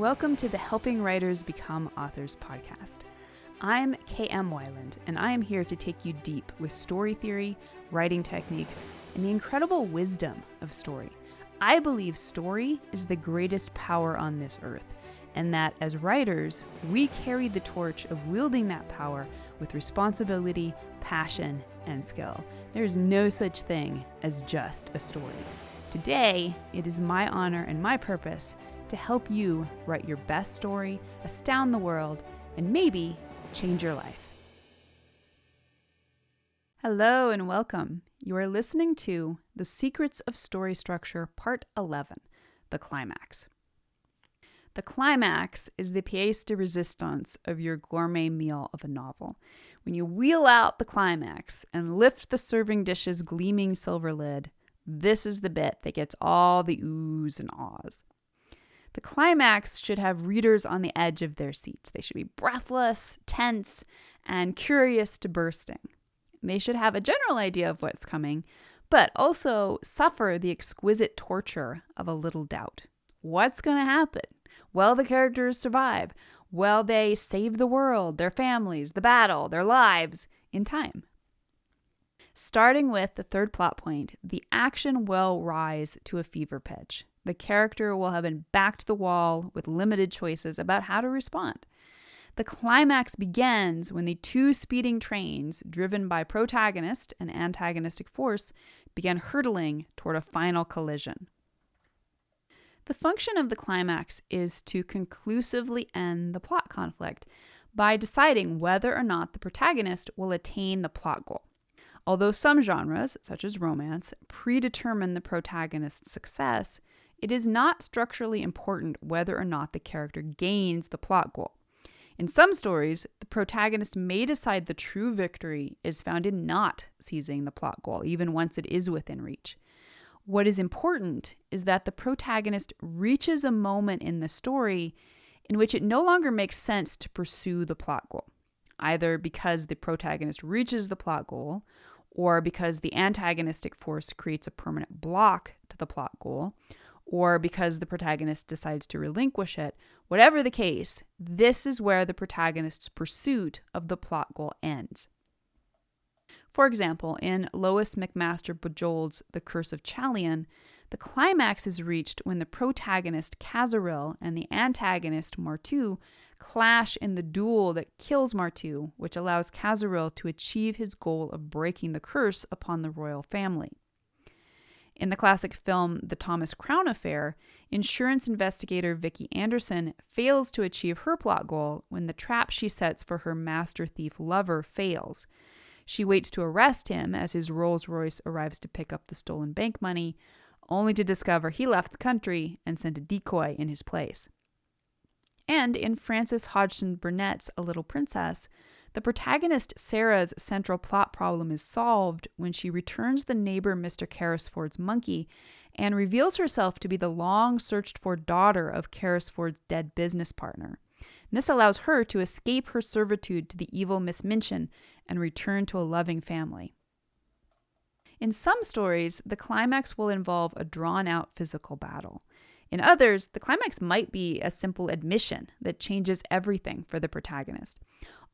Welcome to the Helping Writers Become Authors podcast. I'm KM Weiland, and I am here to take you deep with story theory, writing techniques, and the incredible wisdom of story. I believe story is the greatest power on this earth, and that as writers, we carry the torch of wielding that power with responsibility, passion, and skill. There's no such thing as just a story. Today, it is my honor and my purpose to help you write your best story, astound the world, and maybe change your life. Hello and welcome. You are listening to The Secrets of Story Structure, Part 11, The Climax. The climax is the pièce de résistance of your gourmet meal of a novel. When you wheel out the climax and lift the serving dish's gleaming silver lid, this is the bit that gets all the oohs and ahs. The climax should have readers on the edge of their seats. They should be breathless, tense, and curious to bursting. They should have a general idea of what's coming, but also suffer the exquisite torture of a little doubt. What's going to happen? Will the characters survive? Will they save the world, their families, the battle, their lives in time? Starting with the third plot point, the action will rise to a fever pitch. The character will have been backed to the wall with limited choices about how to respond. The climax begins when the two speeding trains, driven by protagonist and antagonistic force, begin hurtling toward a final collision. The function of the climax is to conclusively end the plot conflict by deciding whether or not the protagonist will attain the plot goal. Although some genres, such as romance, predetermine the protagonist's success, it is not structurally important whether or not the character gains the plot goal. In some stories, the protagonist may decide the true victory is found in not seizing the plot goal, even once it is within reach. What is important is that the protagonist reaches a moment in the story in which it no longer makes sense to pursue the plot goal, either because the protagonist reaches the plot goal or because the antagonistic force creates a permanent block to the plot goal, or because the protagonist decides to relinquish it. Whatever the case, this is where the protagonist's pursuit of the plot goal ends. For example, in Lois McMaster Bujold's The Curse of Chalion, the climax is reached when the protagonist Kazaril and the antagonist Martu clash in the duel that kills Martu, which allows Kazaril to achieve his goal of breaking the curse upon the royal family. In the classic film The Thomas Crown Affair, insurance investigator Vicki Anderson fails to achieve her plot goal when the trap she sets for her master thief lover fails. She waits to arrest him as his Rolls-Royce arrives to pick up the stolen bank money, only to discover he left the country and sent a decoy in his place. And in Frances Hodgson Burnett's A Little Princess, the protagonist Sarah's central plot problem is solved when she returns the neighbor Mr. Carrisford's monkey and reveals herself to be the long-searched-for daughter of Carrisford's dead business partner. And this allows her to escape her servitude to the evil Miss Minchin and return to a loving family. In some stories, the climax will involve a drawn-out physical battle. In others, the climax might be a simple admission that changes everything for the protagonist.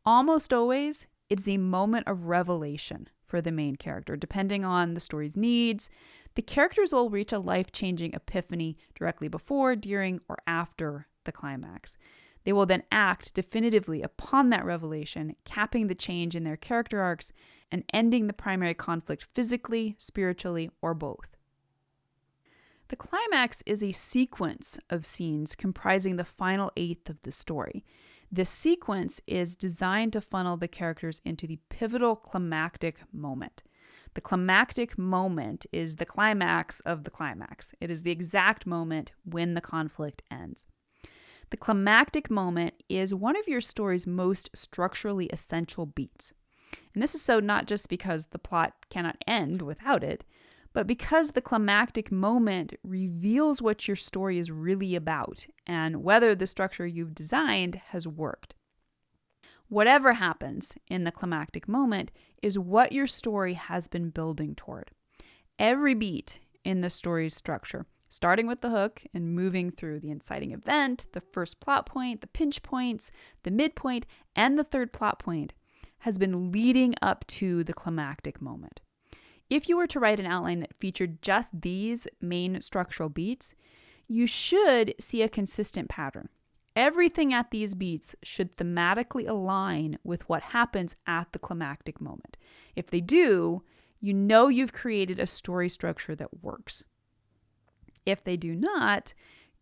Almost always, it's a moment of revelation for the main character. Depending on the story's needs, the characters will reach a life-changing epiphany directly before, during, or after the climax. They will then act definitively upon that revelation, capping the change in their character arcs and ending the primary conflict physically, spiritually, or both. The climax is a sequence of scenes comprising the final eighth of the story. This sequence is designed to funnel the characters into the pivotal climactic moment. The climactic moment is the climax of the climax. It is the exact moment when the conflict ends. The climactic moment is one of your story's most structurally essential beats. And this is so not just because the plot cannot end without it, but because the climactic moment reveals what your story is really about and whether the structure you've designed has worked. Whatever happens in the climactic moment is what your story has been building toward. Every beat in the story's structure, starting with the hook and moving through the inciting event, the first plot point, the pinch points, the midpoint, and the third plot point, has been leading up to the climactic moment. If you were to write an outline that featured just these main structural beats, you should see a consistent pattern. Everything at these beats should thematically align with what happens at the climactic moment. If they do, you know you've created a story structure that works. If they do not,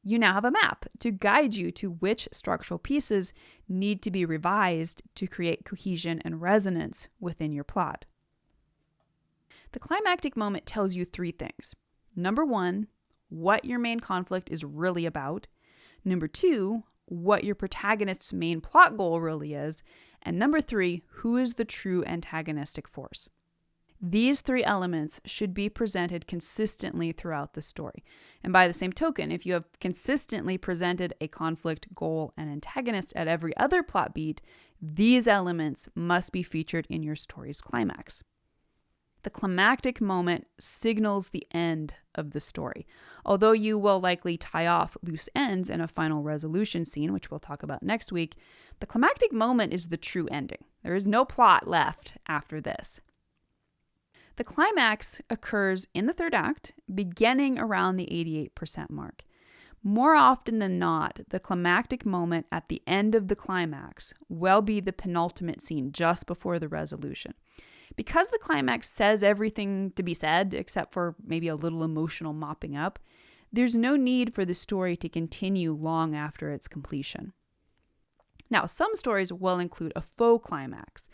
you now have a map to guide you to which structural pieces need to be revised to create cohesion and resonance within your plot. The climactic moment tells you three things. Number one, what your main conflict is really about. Number two, what your protagonist's main plot goal really is. And number three, who is the true antagonistic force. These three elements should be presented consistently throughout the story. And by the same token, if you have consistently presented a conflict, goal, and antagonist at every other plot beat, these elements must be featured in your story's climax. The climactic moment signals the end of the story. Although you will likely tie off loose ends in a final resolution scene, which we'll talk about next week, the climactic moment is the true ending. There is no plot left after this. The climax occurs in the third act, beginning around the 88% mark. More often than not, the climactic moment at the end of the climax will be the penultimate scene just before the resolution. Because the climax says everything to be said, except for maybe a little emotional mopping up, there's no need for the story to continue long after its completion. Now, some stories will include a faux climax,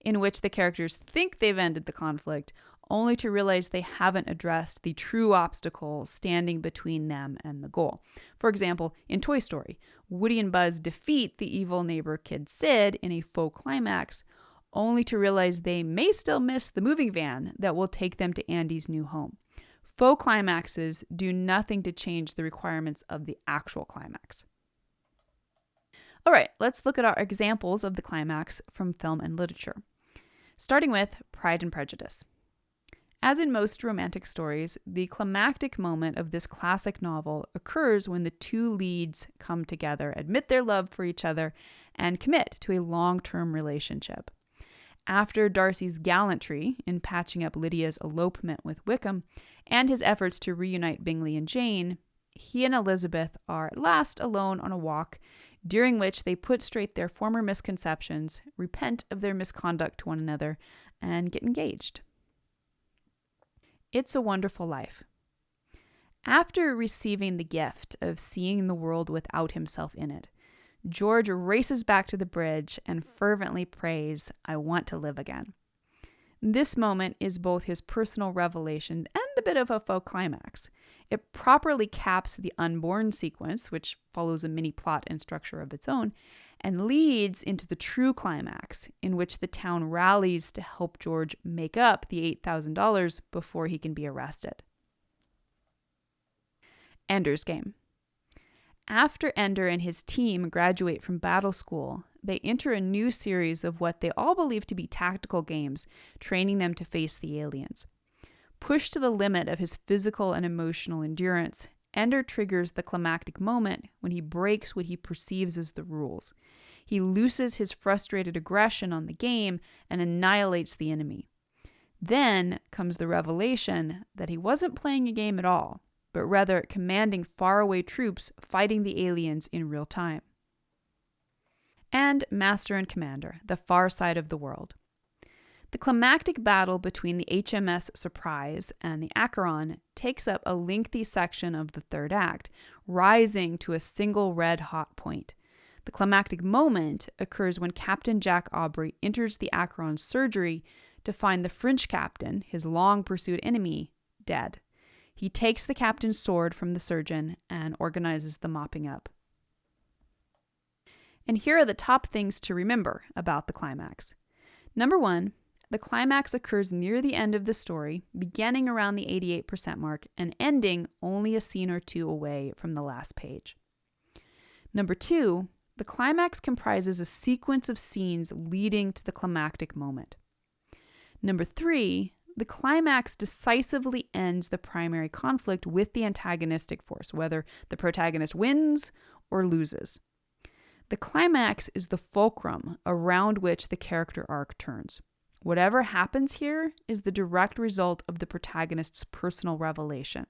in which the characters think they've ended the conflict, only to realize they haven't addressed the true obstacle standing between them and the goal. For example, in Toy Story, Woody and Buzz defeat the evil neighbor kid Sid in a faux climax, only to realize they may still miss the moving van that will take them to Andy's new home. Faux climaxes do nothing to change the requirements of the actual climax. All right, let's look at our examples of the climax from film and literature. Starting with Pride and Prejudice. As in most romantic stories, the climactic moment of this classic novel occurs when the two leads come together, admit their love for each other, and commit to a long-term relationship. After Darcy's gallantry in patching up Lydia's elopement with Wickham and his efforts to reunite Bingley and Jane, he and Elizabeth are at last alone on a walk, during which they put straight their former misconceptions, repent of their misconduct to one another, and get engaged. It's a Wonderful Life. After receiving the gift of seeing the world without himself in it, George races back to the bridge and fervently prays, "I want to live again." This moment is both his personal revelation and a bit of a faux climax. It properly caps the unborn sequence, which follows a mini plot and structure of its own, and leads into the true climax, in which the town rallies to help George make up the $8,000 before he can be arrested. Ender's Game. After Ender and his team graduate from battle school, they enter a new series of what they all believe to be tactical games, training them to face the aliens. Pushed to the limit of his physical and emotional endurance, Ender triggers the climactic moment when he breaks what he perceives as the rules. He looses his frustrated aggression on the game and annihilates the enemy. Then comes the revelation that he wasn't playing a game at all, but rather commanding faraway troops fighting the aliens in real time. And Master and Commander, The Far Side of the World. The climactic battle between the HMS Surprise and the Acheron takes up a lengthy section of the third act, rising to a single red-hot point. The climactic moment occurs when Captain Jack Aubrey enters the Acheron's surgery to find the French captain, his long-pursued enemy, dead. He takes the captain's sword from the surgeon and organizes the mopping up. And here are the top things to remember about the climax. Number one, the climax occurs near the end of the story, beginning around the 88% mark and ending only a scene or two away from the last page. Number two, the climax comprises a sequence of scenes leading to the climactic moment. Number three, The climax decisively ends the primary conflict with the antagonistic force, whether the protagonist wins or loses. The climax is the fulcrum around which the character arc turns. Whatever happens here is the direct result of the protagonist's personal revelation.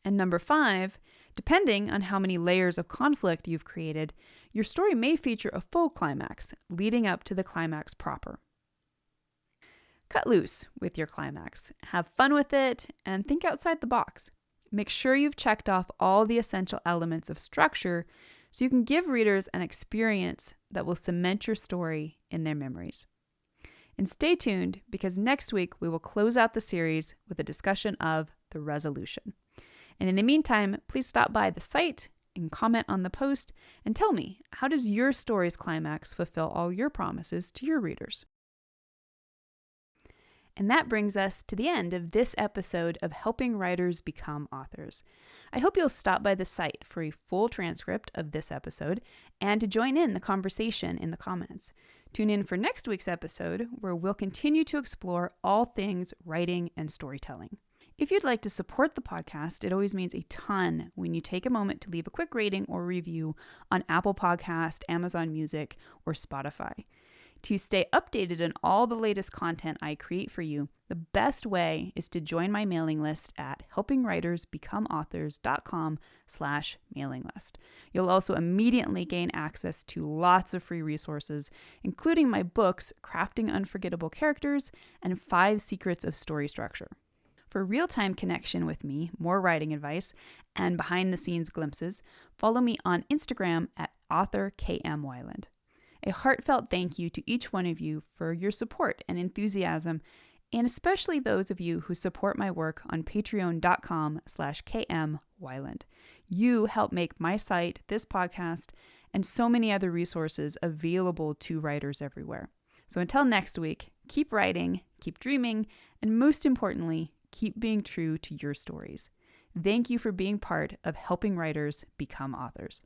And number 5, depending on how many layers of conflict you've created, your story may feature a full climax leading up to the climax proper. Cut loose with your climax. Have fun with it and think outside the box. Make sure you've checked off all the essential elements of structure so you can give readers an experience that will cement your story in their memories. And stay tuned, because next week we will close out the series with a discussion of the resolution. And in the meantime, please stop by the site and comment on the post and tell me, how does your story's climax fulfill all your promises to your readers? And that brings us to the end of this episode of Helping Writers Become Authors. I hope you'll stop by the site for a full transcript of this episode and to join in the conversation in the comments. Tune in for next week's episode, where we'll continue to explore all things writing and storytelling. If you'd like to support the podcast, it always means a ton when you take a moment to leave a quick rating or review on Apple Podcast, Amazon Music, or Spotify. To stay updated on all the latest content I create for you, the best way is to join my mailing list at helpingwritersbecomeauthors.com/mailing list. You'll also immediately gain access to lots of free resources, including my books, Crafting Unforgettable Characters and 5 Secrets of Story Structure. For real-time connection with me, more writing advice, and behind-the-scenes glimpses, follow me on Instagram at authorkmwyland. A heartfelt thank you to each one of you for your support and enthusiasm, and especially those of you who support my work on patreon.com/kmwyland. You help make my site, this podcast, and so many other resources available to writers everywhere. So until next week, keep writing, keep dreaming, and most importantly, keep being true to your stories. Thank you for being part of Helping Writers Become Authors.